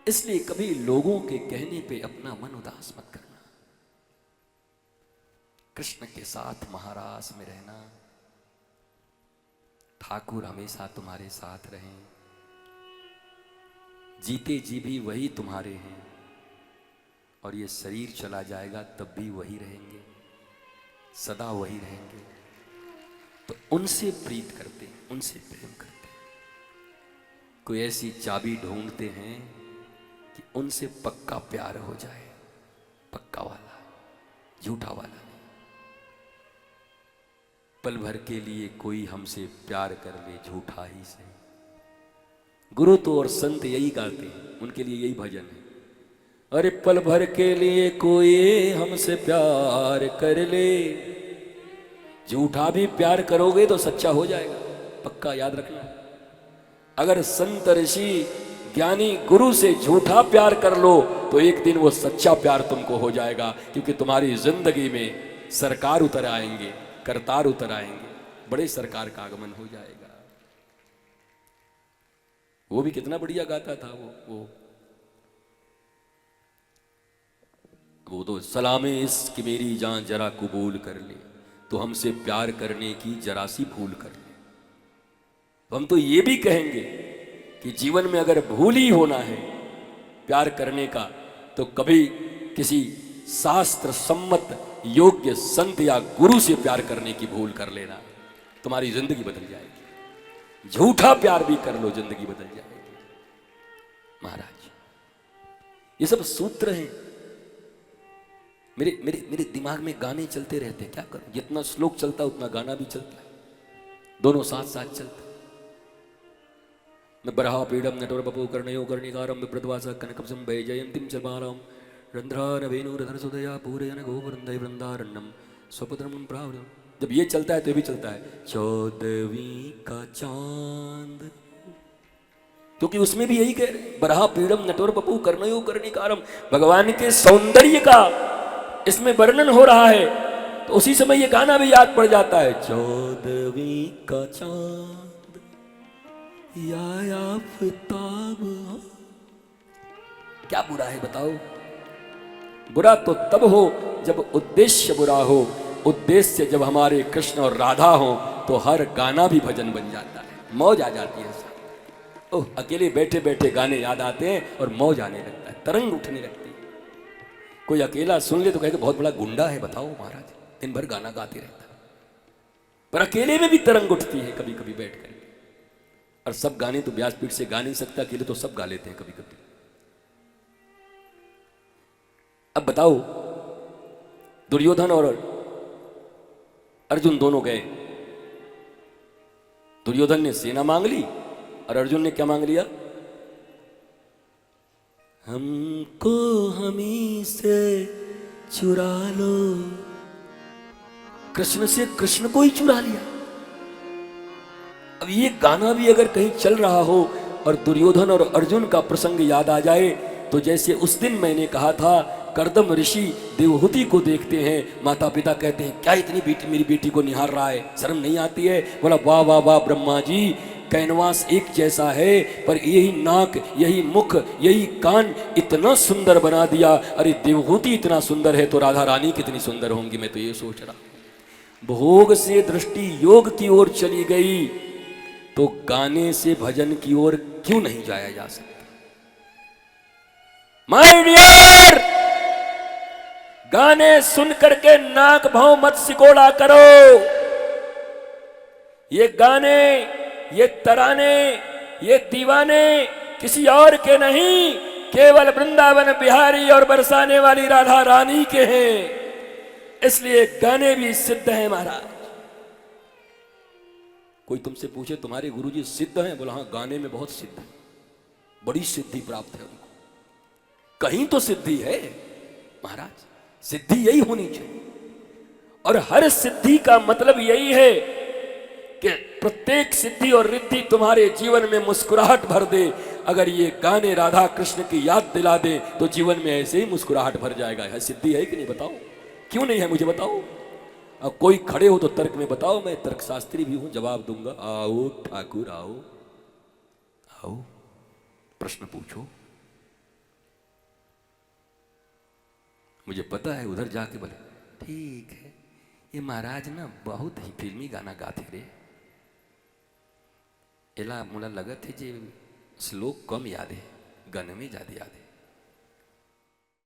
इसलिए कभी लोगों के कहने पे अपना मन उदास मत करना। कृष्ण के साथ महारास में रहना, ठाकुर हमेशा तुम्हारे साथ रहें, जीते जी भी वही तुम्हारे हैं, और ये शरीर चला जाएगा तब भी वही रहेंगे, सदा वही रहेंगे। तो उनसे प्रीत करते, उनसे प्रेम करते, कोई ऐसी चाबी ढूंढते हैं कि उनसे पक्का प्यार हो जाए, पक्का वाला, झूठा वाला नहीं। पल भर के लिए कोई हमसे प्यार कर ले, झूठा ही सही। गुरु तो और संत यही गाते हैं, उनके लिए यही भजन है। अरे पल भर के लिए कोई हमसे प्यार कर ले, झूठा भी प्यार करोगे तो सच्चा हो जाएगा, पक्का याद रखना। अगर संत ऋषि ज्ञानी गुरु से झूठा प्यार कर लो तो एक दिन वो सच्चा प्यार तुमको हो जाएगा, क्योंकि तुम्हारी जिंदगी में सरकार उतर आएंगे, करतार उतर आएंगे, बड़े सरकार का आगमन हो जाएगा। वो भी कितना बढ़िया गाता था वो तो सलामे इसकी मेरी जान जरा कबूल कर ले, तो हमसे प्यार करने की जरा सी भूल कर ले। तो हम तो ये भी कहेंगे कि जीवन में अगर भूल ही होना है प्यार करने का, तो कभी किसी शास्त्र सम्मत योग्य संत या गुरु से प्यार करने की भूल कर लेना, तुम्हारी जिंदगी बदल जाएगी। झूठा प्यार भी कर लो, जिंदगी बदल जाएगी। महाराज, ये सब सूत्र हैं। मेरे मेरे मेरे दिमाग में गाने चलते रहते हैं, क्या करूं? जितना श्लोक चलता है उतना गाना भी चलता है, दोनों साथ साथ चलते। मैं बरहा पीडम नटोर बपो कर्णयो कर्णिकारम विप्रद्वासा कनकपसम भय जयंतीम चरमाराम रंध्रान वेणुरधर सुदया पूरयन गोवृंदय वृंदारण्यम स्वपुत्रम प्रावृतम। जब ये चलता है तो ये भी चलता है, 14वीं का चांद, क्योंकि उसमें भी यही कह रहे, बरहा पीडम नटोर बपू कर्णयो कर्णिकारम। भगवान के सौंदर्य का इसमें वर्णन हो रहा है, तो उसी समय ये गाना भी याद पड़ जाता है, 14वीं का चांद या आफताब। क्या बुरा है बताओ? बुरा तो तब हो जब उद्देश्य बुरा हो। उद्देश्य जब हमारे कृष्ण और राधा हो तो हर गाना भी भजन बन जाता है, मौज आ जाती है। ओह, अकेले बैठे बैठे गाने याद आते हैं और मौज आने लगता है, तरंग उठने लगती है। कोई अकेला सुन ले तो कहे बहुत बड़ा गुंडा है, बताओ महाराज, दिन भर गाना गाते रहता है। पर अकेले में भी तरंग उठती है कभी कभी बैठ कर। और सब गाने तो व्यासपीठ से गा नहीं सकता, अकेले तो सब गा लेते हैं कभी कभी। अब बताओ, दुर्योधन और अर्जुन दोनों गए। दुर्योधन ने सेना मांग ली और अर्जुन ने क्या मांग लिया? हमको हमी से चुरा लो। कृष्ण से कृष्ण को ही चुरा लिया। अब ये गाना भी अगर कहीं चल रहा हो और दुर्योधन और अर्जुन का प्रसंग याद आ जाए, तो जैसे उस दिन मैंने कहा था, कर्दम ऋषि देवहूति को देखते हैं, माता पिता कहते हैं क्या इतनी बेटी मेरी बेटी को निहार रहा है, शर्म नहीं आती है? बोला वाह वाह वाह ब्रह्मा जी, कैनवास एक जैसा है पर यही नाक, यही मुख, यही कान इतना सुंदर बना दिया। अरे देवहूति इतना सुंदर है तो राधा रानी कितनी सुंदर होंगी, मैं तो ये सोच रहा। भोग से दृष्टि योग की ओर चली गई तो गाने से भजन की ओर क्यों नहीं जाया जा सकता? माय डियर, गाने सुन करके नाक भाव मत सिकोड़ा करो। ये गाने, ये तराने, ये दीवाने किसी और के नहीं, केवल वृंदावन बिहारी और बरसाने वाली राधा रानी के हैं। इसलिए गाने भी सिद्ध हैं महाराज। कोई तुमसे पूछे तुम्हारे गुरुजी सिद्ध हैं? बोला हाँ, गाने में बहुत सिद्ध है, बड़ी सिद्धि प्राप्त है उनको। कहीं तो सिद्धि है महाराज, सिद्धि यही होनी चाहिए। और हर सिद्धि का मतलब यही है कि प्रत्येक सिद्धि और रिद्धि तुम्हारे जीवन में मुस्कुराहट भर दे। अगर ये गाने राधा कृष्ण की याद दिला दे तो जीवन में ऐसे ही मुस्कुराहट भर जाएगा। है सिद्धि है कि नहीं? बताओ, क्यों नहीं है? मुझे बताओ। अब कोई खड़े हो तो तर्क में बताओ, मैं तर्कशास्त्री भी हूं, जवाब दूंगा। आओ ठाकुर आओ, आओ प्रश्न पूछो। मुझे पता है उधर जाके बोले ठीक है, ये महाराज ना बहुत ही फिल्मी गाना गाते रे, एला मोला लगत है जे श्लोक कम याद है, गन में ज़्यादा याद है।